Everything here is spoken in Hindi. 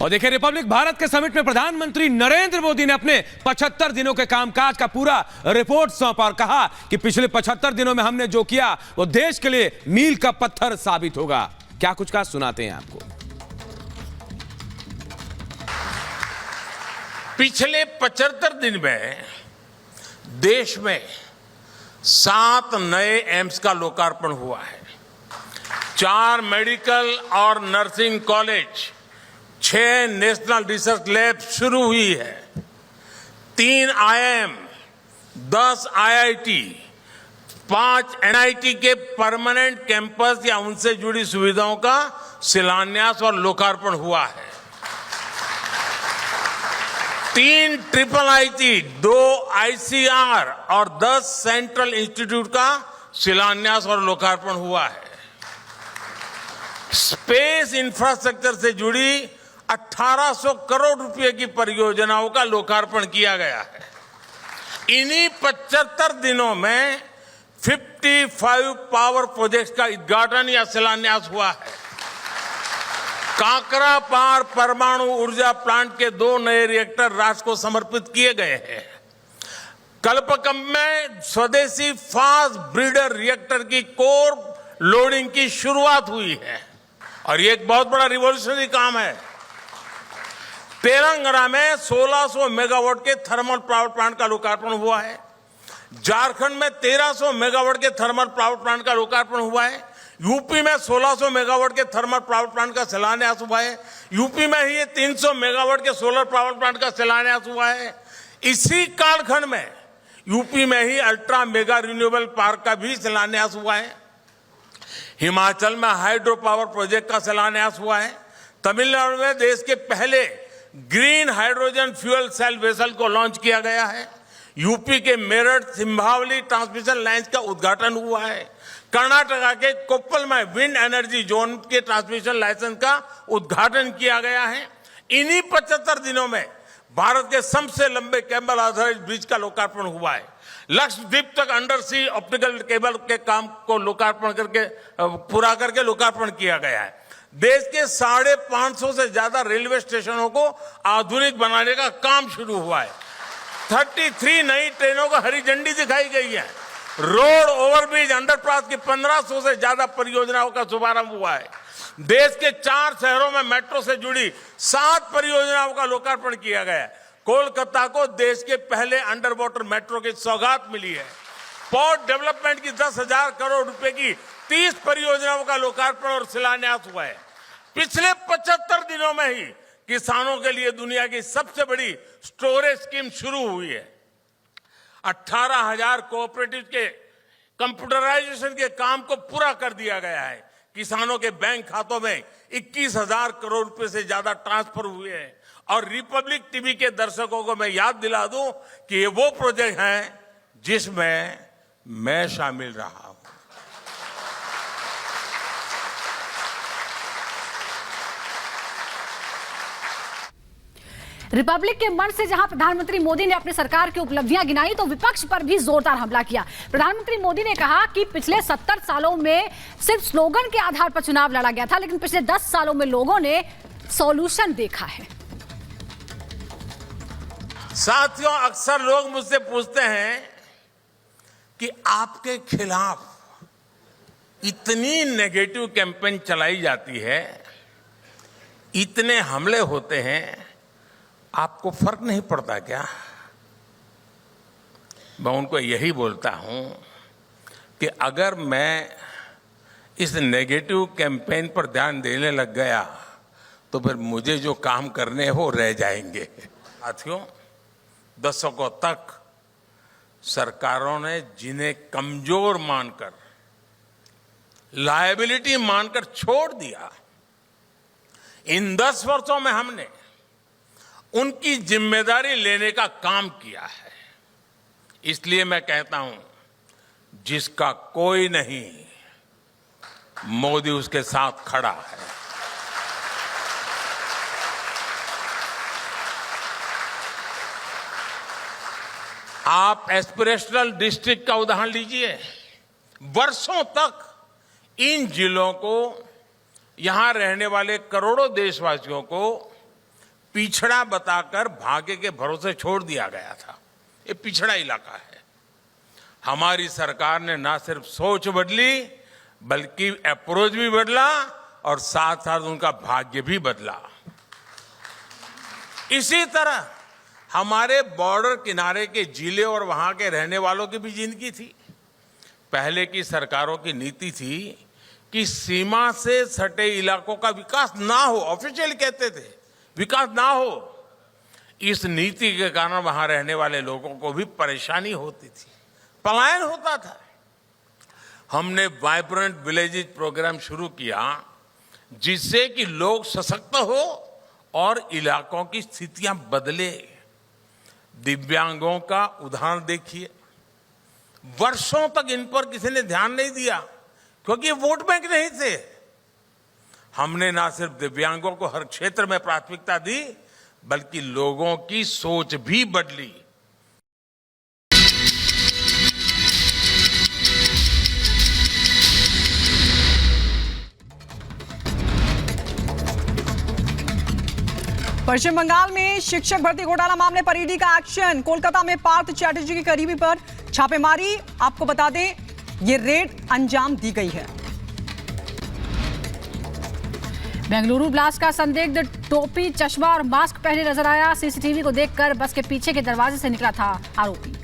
और देखिए, रिपब्लिक भारत के समिट में प्रधानमंत्री नरेंद्र मोदी ने अपने 75 दिनों के कामकाज का पूरा रिपोर्ट सौंपा और कहा कि पिछले 75 दिनों में हमने जो किया वो देश के लिए मील का पत्थर साबित होगा। क्या कुछ कहा, सुनाते हैं आपको। पिछले 75 दिन में देश में 7 नए एम्स का लोकार्पण हुआ है, 4 मेडिकल और nursing college, 6 national research lab शुरू हुई है, 3 IIM, 10 IIT, 5 NIT के परमानेंट कैंपस या उनसे जुड़ी सुविधाओं का शिलान्यास और लोकार्पण हुआ है, 3 IIIT, 2 ICR और 10 सेंट्रल इंस्टीट्यूट का शिलान्यास और लोकार्पण हुआ है। स्पेस इंफ्रास्ट्रक्चर से जुड़ी 1800 करोड़ रुपए की परियोजनाओं का लोकार्पण किया गया है। इन्हीं 75 दिनों में 55 पावर प्रोजेक्ट्स का उद्घाटन या शिलान्यास हुआ है। काकरा पार परमाणु ऊर्जा प्लांट के 2 नए रिएक्टर राष्ट्र को समर्पित किए गए हैं। कल्पकम में स्वदेशी फास्ट ब्रीडर रिएक्टर की कोर लोडिंग की शुरुआत हुई है और ये एक बहुत बड़ा रिवॉल्यूशनरी काम है। तेलंगाना में 1600 मेगावाट के थर्मल पावर प्लांट का लोकार्पण हुआ है। झारखंड में 1300 मेगावाट के थर्मल पावर प्लांट का लोकार्पण हुआ है। यूपी में 1600 मेगावाट के थर्मल पावर प्लांट का शिलान्यास हुआ है। यूपी में ही 300 मेगावाट के सोलर पावर प्लांट का शिलान्यास हुआ है। इसी कालखंड में यूपी में ही अल्ट्रा मेगा रिन्यूएबल पार्क का भी शिलान्यास हुआ है। हिमाचल में हाइड्रो पावर प्रोजेक्ट का शिलान्यास हुआ है। तमिलनाडु में देश के पहले green hydrogen fuel cell vessel को लॉन्च किया गया है। यूपी के मेरठ सिंभावली ट्रांसमिशन लाइन का उद्घाटन हुआ है। कर्नाटका के कोप्पल में विंड एनर्जी जोन के ट्रांसमिशन लाइसेंस का उद्घाटन किया गया है। इन्हीं 75 दिनों में भारत के सबसे लंबे केबल आधारित ब्रिज का लोकार्पण हुआ है। लक्षद्वीप तक अंडर सी ऑप्टिकल केबल के काम को लोकार्पण करके पूरा करके लोकार्पण किया गया है। देश के 550 से ज्यादा रेलवे स्टेशनों को आधुनिक बनाने का काम शुरू हुआ है। 33 नई ट्रेनों को हरी झंडी दिखाई गई है। रोड ओवरब्रिज अंडरपास की 1500 से ज्यादा परियोजनाओं का शुभारंभ हुआ है। देश के 4 शहरों में मेट्रो से जुड़ी 7 परियोजनाओं का लोकार्पण किया गया है। कोलकाता को देश के पहले अंडर वाटर मेट्रो की सौगात मिली है। पोर्ट डेवलपमेंट की 10,000 करोड़ रुपए की 30 परियोजनाओं का लोकार्पण और शिलान्यास हुआ है। पिछले 75 दिनों में ही किसानों के लिए दुनिया की सबसे बड़ी स्टोरेज स्कीम शुरू हुई है। 18,000 कोऑपरेटिव के कंप्यूटराइजेशन के काम को पूरा कर दिया गया है। किसानों के बैंक खातों में 21,000 करोड़ रुपए से ज्यादा ट्रांसफर हुए हैं। और रिपब्लिक टीवी के दर्शकों को मैं याद दिला दूं कि ये वो प्रोजेक्ट हैं जिसमें मैं शामिल रहा हूं। रिपब्लिक के मंच से जहां प्रधानमंत्री मोदी ने अपनी सरकार की उपलब्धियां गिनाई तो विपक्ष पर भी जोरदार हमला किया। प्रधानमंत्री मोदी ने कहा कि पिछले 70 सालों में सिर्फ स्लोगन के आधार पर चुनाव लड़ा गया था, लेकिन पिछले 10 सालों में लोगों ने सॉल्यूशन देखा है। साथियों, अक्सर लोग मुझसे पूछते हैं कि आपके खिलाफ इतनी नेगेटिव कैंपेन चलाई जाती है, इतने हमले होते हैं, आपको फर्क नहीं पड़ता क्या? मैं उनको यही बोलता हूं कि अगर मैं इस नेगेटिव कैंपेन पर ध्यान देने लग गया तो फिर मुझे जो काम करने हैं वो रह जाएंगे। साथियों, दशकों तक सरकारों ने जिन्हें कमजोर मानकर, लायबिलिटी मानकर छोड़ दिया, इन 10 वर्षों में हमने उनकी जिम्मेदारी लेने का काम किया है। इसलिए मैं कहता हूं, जिसका कोई नहीं, मोदी उसके साथ खड़ा है। आप एस्पिरेशनल डिस्ट्रिक्ट का उदाहरण लीजिए। वर्षों तक इन जिलों को, यहां रहने वाले करोड़ों देशवासियों को पिछड़ा बताकर भाग्य के भरोसे छोड़ दिया गया था। ये पिछड़ा इलाका है। हमारी सरकार ने ना सिर्फ सोच बदली बल्कि अप्रोच भी बदला और साथ साथ उनका भाग्य भी बदला। इसी तरह हमारे बॉर्डर किनारे के जिले और वहां के रहने वालों की भी जिंदगी थी। पहले की सरकारों की नीति थी कि सीमा से सटे इलाकों का विकास ना हो, ऑफिशियल कहते थे विकास ना हो। इस नीति के कारण वहां रहने वाले लोगों को भी परेशानी होती थी, पलायन होता था। हमने वाइब्रेंट विलेजेस प्रोग्राम शुरू किया जिससे कि लोग सशक्त हो और इलाकों की स्थितियां बदले। दिव्यांगों का उदाहरण देखिए, वर्षों तक इन पर किसी ने ध्यान नहीं दिया क्योंकि ये वोट बैंक नहीं थे। हमने ना सिर्फ दिव्यांगों को हर क्षेत्र में प्राथमिकता दी बल्कि लोगों की सोच भी बदली। पश्चिम बंगाल में शिक्षक भर्ती घोटाला मामले पर ईडी का एक्शन। कोलकाता में पार्थ चैटर्जी की करीबी पर छापेमारी। आपको बता दें ये रेड अंजाम दी गई है। बेंगलुरु ब्लास्ट का संदिग्ध टोपी, चश्मा और मास्क पहने नजर आया। सीसीटीवी को देखकर बस के पीछे के दरवाजे से निकला था आरोपी।